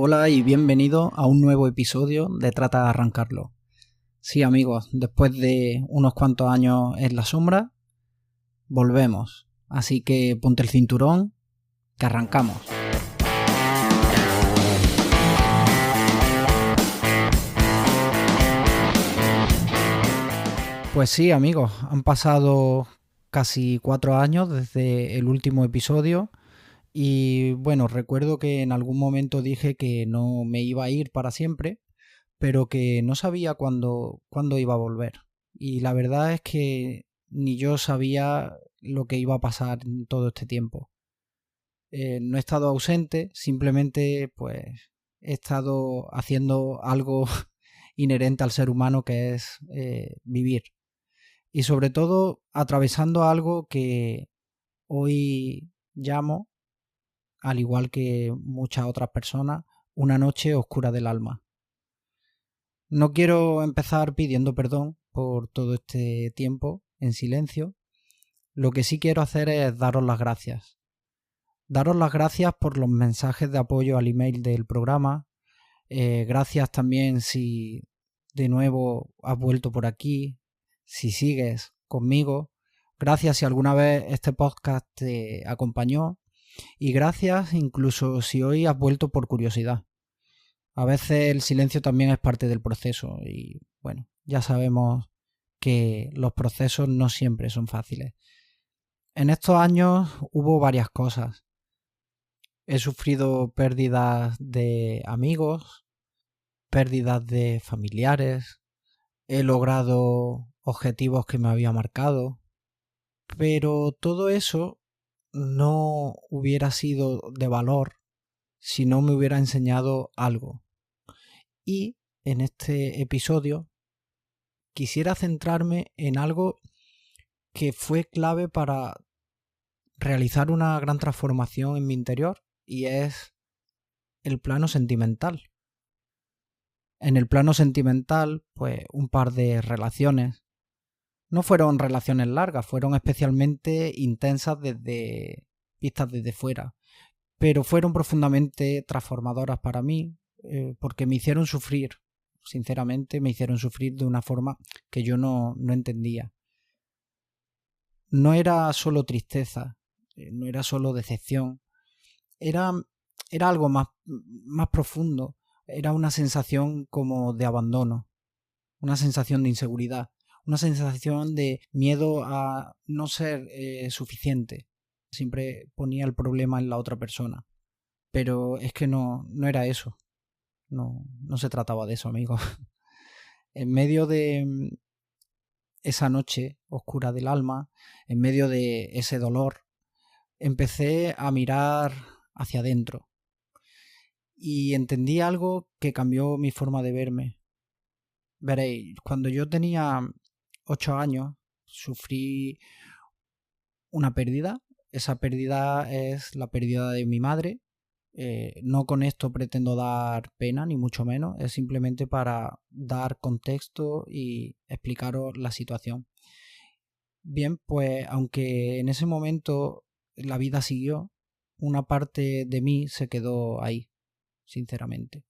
Hola y bienvenido a un nuevo episodio de Trata de Arrancarlo. Sí, amigos, después de unos cuantos años en la sombra, volvemos. Así que ponte el cinturón, que arrancamos. Pues sí, amigos, han pasado casi 4 años desde el último episodio. Y bueno, recuerdo que en algún momento dije que no me iba a ir para siempre, pero que no sabía cuándo iba a volver. Y la verdad es que ni yo sabía lo que iba a pasar en todo este tiempo. No he estado ausente, simplemente pues he estado haciendo algo inherente al ser humano, que es vivir. Y sobre todo atravesando algo que hoy llamo, al igual que muchas otras personas, una noche oscura del alma. No quiero empezar pidiendo perdón por todo este tiempo en silencio. Lo que sí quiero hacer es daros las gracias. Daros las gracias por los mensajes de apoyo al email del programa. Gracias también si de nuevo has vuelto por aquí, si sigues conmigo. Gracias si alguna vez este podcast te acompañó. Y gracias incluso si hoy has vuelto por curiosidad. A veces el silencio también es parte del proceso y bueno, ya sabemos que los procesos no siempre son fáciles. En estos años hubo varias cosas. He sufrido pérdidas de amigos, pérdidas de familiares, he logrado objetivos que me había marcado, pero todo eso no hubiera sido de valor si no me hubiera enseñado algo. Y en este episodio quisiera centrarme en algo que fue clave para realizar una gran transformación en mi interior, y es el plano sentimental. En el plano sentimental, pues un par de relaciones. No fueron relaciones largas, fueron especialmente intensas vistas desde fuera, pero fueron profundamente transformadoras para mí, porque me hicieron sufrir. Sinceramente, me hicieron sufrir de una forma que yo no entendía. No era solo tristeza, no era solo decepción, era algo más profundo, era una sensación como de abandono, una sensación de inseguridad, una sensación de miedo a no ser suficiente. Siempre ponía el problema en la otra persona, pero es que no era eso, no se trataba de eso, amigos. En medio de esa noche oscura del alma, en medio de ese dolor, empecé a mirar hacia adentro y entendí algo que cambió mi forma de verme. Veréis, cuando yo tenía 8 años sufrí una pérdida. Esa pérdida es la pérdida de mi madre. No con esto pretendo dar pena, ni mucho menos, es simplemente para dar contexto y explicaros la situación. Bien, pues aunque en ese momento la vida siguió, una parte de mí se quedó ahí, sinceramente.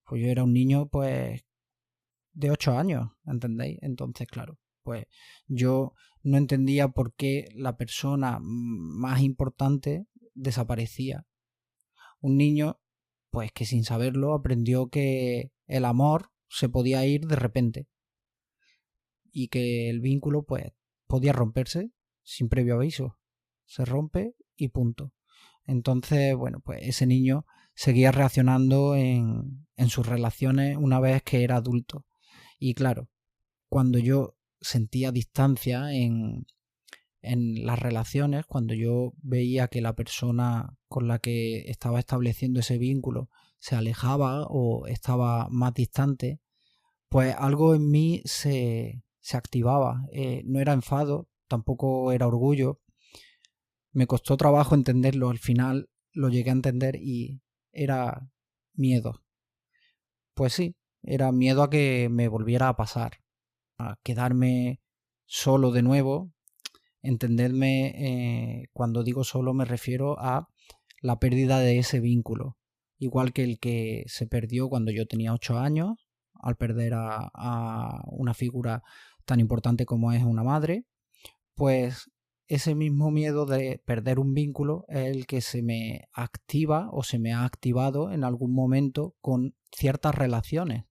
Pues yo era un niño, pues, de 8 años, ¿entendéis? Entonces, claro, pues yo no entendía por qué la persona más importante desaparecía. Un niño, pues, que sin saberlo aprendió que el amor se podía ir de repente y que el vínculo, pues, podía romperse sin previo aviso. Se rompe y punto. Entonces, bueno, pues ese niño seguía reaccionando en sus relaciones una vez que era adulto. Y claro, cuando yo sentía distancia en las relaciones, cuando yo veía que la persona con la que estaba estableciendo ese vínculo se alejaba o estaba más distante, pues algo en mí se activaba. No era enfado, tampoco era orgullo. Me costó trabajo entenderlo, al final lo llegué a entender y era miedo. Pues sí, era miedo a que me volviera a pasar, a quedarme solo de nuevo. Entenderme, cuando digo solo me refiero a la pérdida de ese vínculo. igual que el que se perdió cuando yo tenía 8 años, al perder a una figura tan importante como es una madre, pues ese mismo miedo de perder un vínculo es el que se me activa o se me ha activado en algún momento con ciertas relaciones.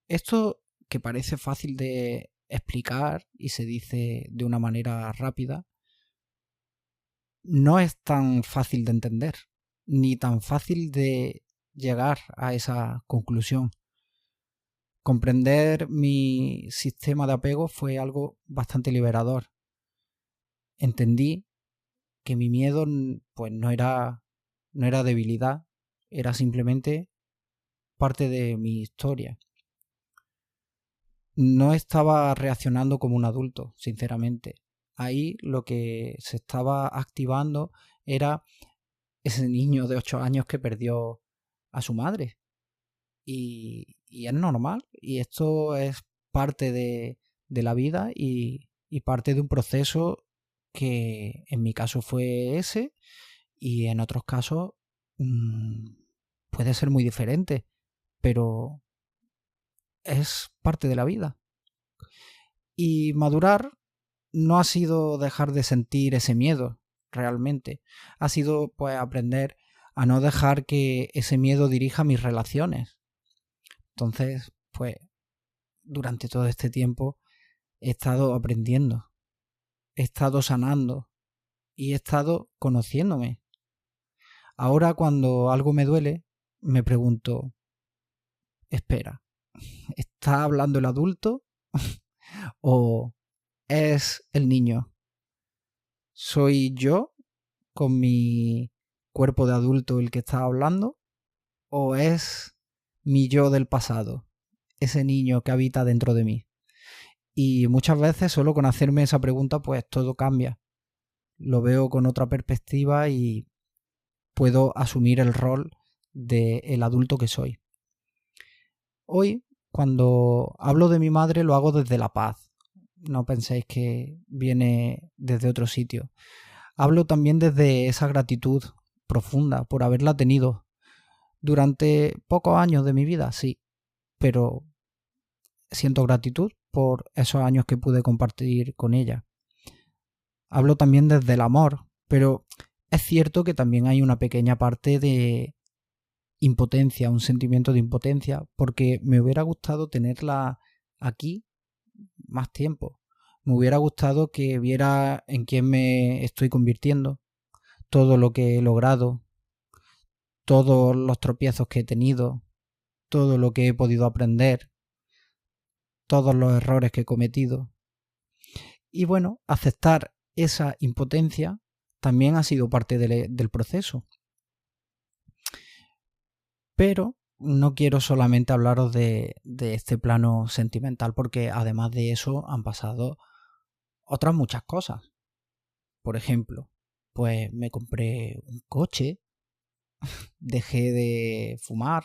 Esto, que parece fácil de explicar y se dice de una manera rápida, no es tan fácil de entender, ni tan fácil de llegar a esa conclusión. Comprender mi sistema de apego fue algo bastante liberador. Entendí que mi miedo pues no era debilidad, era simplemente parte de mi historia. No estaba reaccionando como un adulto, sinceramente. Ahí lo que se estaba activando era ese niño de 8 años que perdió a su madre. Y es normal. Y esto es parte de la vida y parte de un proceso que en mi caso fue ese y en otros casos puede ser muy diferente, pero es parte de la vida. Y madurar no ha sido dejar de sentir ese miedo, realmente. Ha sido pues aprender a no dejar que ese miedo dirija mis relaciones. Entonces, pues durante todo este tiempo he estado aprendiendo, he estado sanando y he estado conociéndome. Ahora cuando algo me duele, me pregunto, espera, ¿está hablando el adulto o es el niño? ¿Soy yo con mi cuerpo de adulto el que está hablando o es mi yo del pasado, ese niño que habita dentro de mí? Y muchas veces solo con hacerme esa pregunta pues todo cambia. Lo veo con otra perspectiva y puedo asumir el rol del adulto que soy. Hoy, cuando hablo de mi madre, lo hago desde la paz. No penséis que viene desde otro sitio. Hablo también desde esa gratitud profunda por haberla tenido durante pocos años de mi vida, sí, pero siento gratitud por esos años que pude compartir con ella. Hablo también desde el amor, pero es cierto que también hay una pequeña parte de impotencia, un sentimiento de impotencia, porque me hubiera gustado tenerla aquí más tiempo. Me hubiera gustado que viera en quién me estoy convirtiendo, todo lo que he logrado, todos los tropiezos que he tenido, todo lo que he podido aprender, todos los errores que he cometido. Y bueno, aceptar esa impotencia también ha sido parte del proceso. Pero no quiero solamente hablaros de este plano sentimental, porque además de eso han pasado otras muchas cosas. Por ejemplo, pues me compré un coche, dejé de fumar,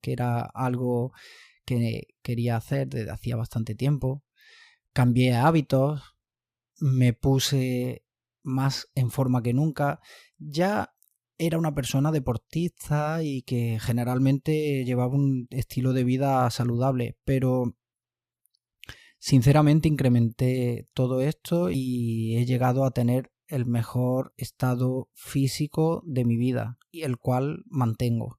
que era algo que quería hacer desde hacía bastante tiempo, cambié hábitos, me puse más en forma que nunca, ya era una persona deportista y que generalmente llevaba un estilo de vida saludable, pero sinceramente incrementé todo esto y he llegado a tener el mejor estado físico de mi vida y el cual mantengo.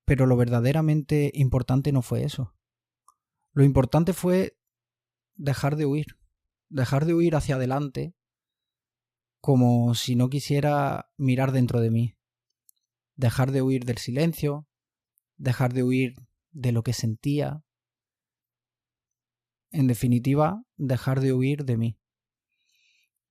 Pero lo verdaderamente importante no fue eso. Lo importante fue dejar de huir hacia adelante como si no quisiera mirar dentro de mí. Dejar de huir del silencio, dejar de huir de lo que sentía. En definitiva, dejar de huir de mí.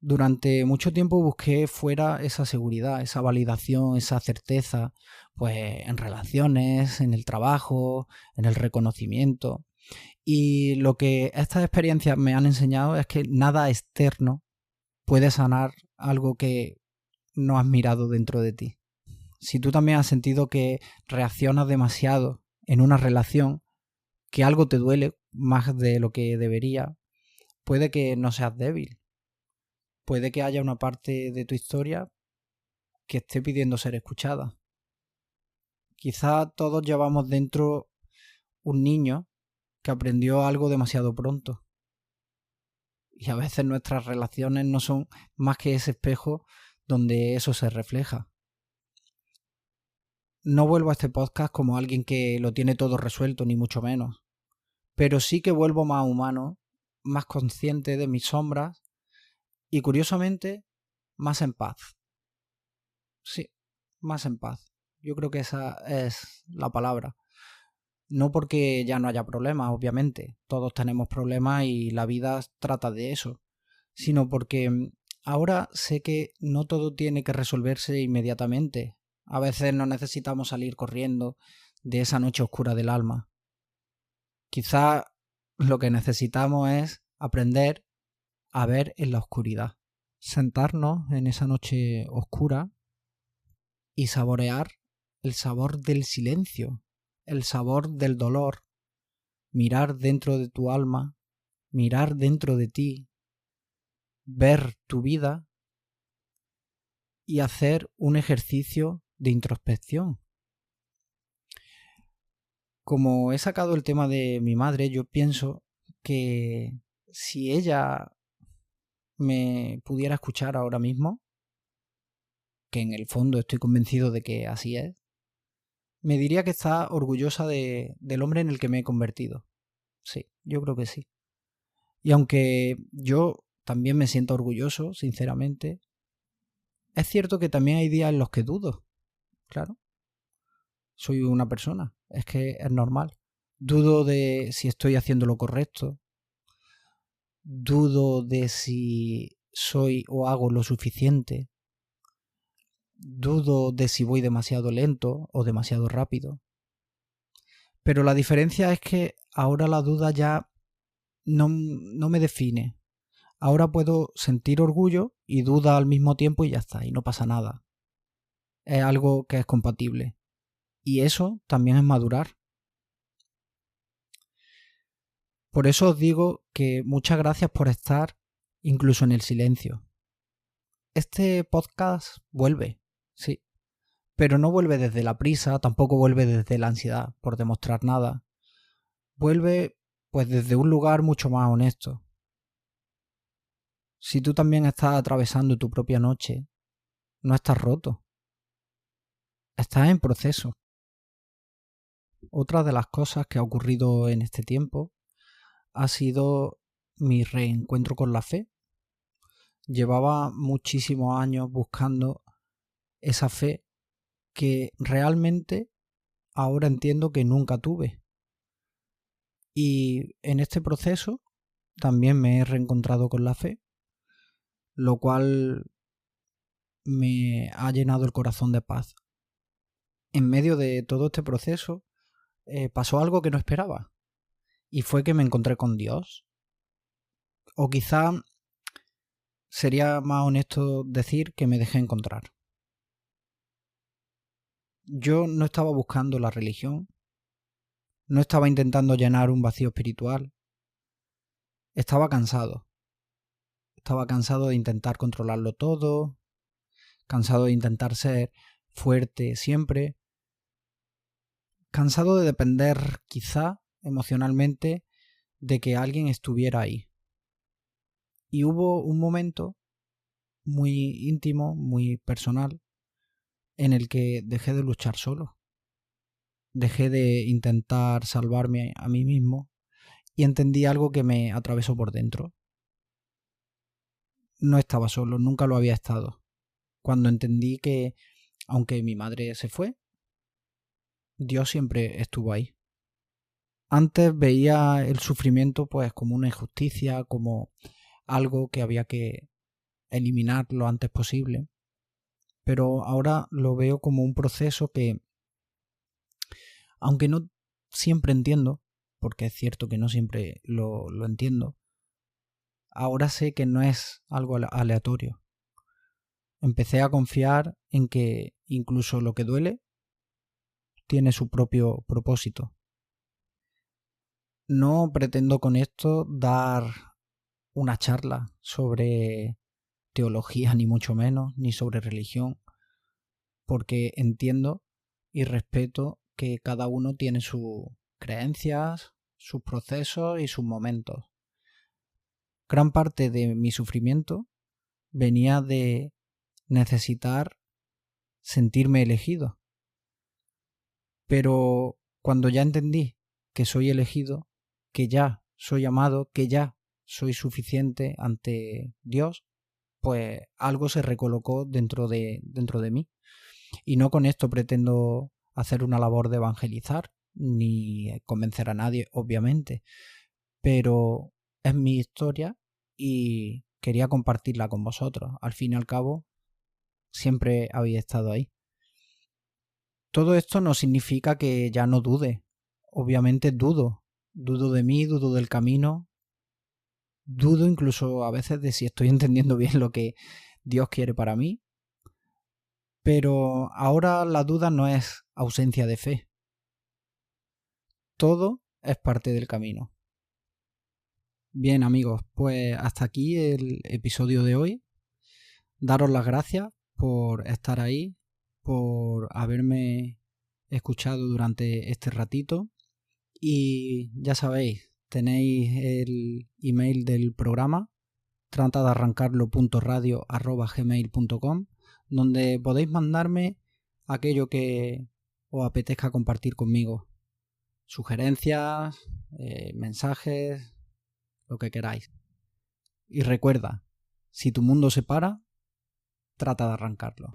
Durante mucho tiempo busqué fuera esa seguridad, esa validación, esa certeza, pues en relaciones, en el trabajo, en el reconocimiento. Y lo que estas experiencias me han enseñado es que nada externo puede sanar algo que no has mirado dentro de ti. Si tú también has sentido que reaccionas demasiado en una relación, que algo te duele más de lo que debería, puede que no seas débil. Puede que haya una parte de tu historia que esté pidiendo ser escuchada. Quizá todos llevamos dentro un niño que aprendió algo demasiado pronto. Y a veces nuestras relaciones no son más que ese espejo donde eso se refleja. No vuelvo a este podcast como alguien que lo tiene todo resuelto, ni mucho menos. Pero sí que vuelvo más humano, más consciente de mis sombras y, curiosamente, más en paz. Sí, más en paz. Yo creo que esa es la palabra. No porque ya no haya problemas, obviamente. Todos tenemos problemas y la vida trata de eso. Sino porque ahora sé que no todo tiene que resolverse inmediatamente. A veces no necesitamos salir corriendo de esa noche oscura del alma. Quizá lo que necesitamos es aprender a ver en la oscuridad. Sentarnos en esa noche oscura y saborear el sabor del silencio, el sabor del dolor, mirar dentro de tu alma, mirar dentro de ti, ver tu vida y hacer un ejercicio de introspección. Como he sacado el tema de mi madre, yo pienso que si ella me pudiera escuchar ahora mismo, que en el fondo estoy convencido de que así es, me diría que está orgullosa del hombre en el que me he convertido. Sí, yo creo que sí. Y aunque yo también me siento orgulloso, sinceramente, es cierto que también hay días en los que dudo. Claro, soy una persona, es que es normal. Dudo de si estoy haciendo lo correcto. Dudo de si soy o hago lo suficiente. Dudo de si voy demasiado lento o demasiado rápido. Pero la diferencia es que ahora la duda ya no me define. Ahora puedo sentir orgullo y duda al mismo tiempo y ya está, y no pasa nada. Es algo que es compatible. Y eso también es madurar. Por eso os digo que muchas gracias por estar incluso en el silencio. Este podcast vuelve, sí, pero no vuelve desde la prisa, tampoco vuelve desde la ansiedad por demostrar nada. Vuelve pues desde un lugar mucho más honesto. Si tú también estás atravesando tu propia noche, no estás roto, estás en proceso. Otra de las cosas que ha ocurrido en este tiempo ha sido mi reencuentro con la fe. Llevaba muchísimos años buscando esa fe que realmente ahora entiendo que nunca tuve. Y en este proceso también me he reencontrado con la fe, lo cual me ha llenado el corazón de paz. En medio de todo este proceso pasó algo que no esperaba, y fue que me encontré con Dios. O quizá sería más honesto decir que me dejé encontrar. Yo no estaba buscando la religión, no estaba intentando llenar un vacío espiritual, estaba cansado. Estaba cansado de intentar controlarlo todo, cansado de intentar ser fuerte siempre, cansado de depender quizá emocionalmente de que alguien estuviera ahí. Y hubo un momento muy íntimo, muy personal, en el que dejé de luchar solo. Dejé de intentar salvarme a mí mismo y entendí algo que me atravesó por dentro. No estaba solo, nunca lo había estado. Cuando entendí que, aunque mi madre se fue, Dios siempre estuvo ahí. Antes veía el sufrimiento pues como una injusticia, como algo que había que eliminar lo antes posible, pero ahora lo veo como un proceso que, aunque no siempre entiendo, porque es cierto que no siempre lo entiendo, ahora sé que no es algo aleatorio. Empecé a confiar en que incluso lo que duele tiene su propio propósito. No pretendo con esto dar una charla sobre teología, ni mucho menos, ni sobre religión. porque entiendo y respeto que cada uno tiene sus creencias, sus procesos y sus momentos. Gran parte de mi sufrimiento venía de necesitar sentirme elegido. Pero cuando ya entendí que soy elegido, que ya soy amado, que ya soy suficiente ante Dios, pues algo se recolocó dentro de mí. Y no con esto pretendo hacer una labor de evangelizar, ni convencer a nadie, obviamente, pero es mi historia y quería compartirla con vosotros. Al fin y al cabo, siempre habéis estado ahí. Todo esto no significa que ya no dude. Obviamente dudo. Dudo de mí, dudo del camino. Dudo incluso a veces de si estoy entendiendo bien lo que Dios quiere para mí. Pero ahora la duda no es ausencia de fe. Todo es parte del camino. Bien, amigos, pues hasta aquí el episodio de hoy. Daros las gracias por estar ahí, por haberme escuchado durante este ratito. Y ya sabéis, tenéis el email del programa, tratadearrancarlo.radio@gmail.com, donde podéis mandarme aquello que os apetezca compartir conmigo. Sugerencias, mensajes, lo que queráis. Y recuerda, si tu mundo se para, trata de arrancarlo.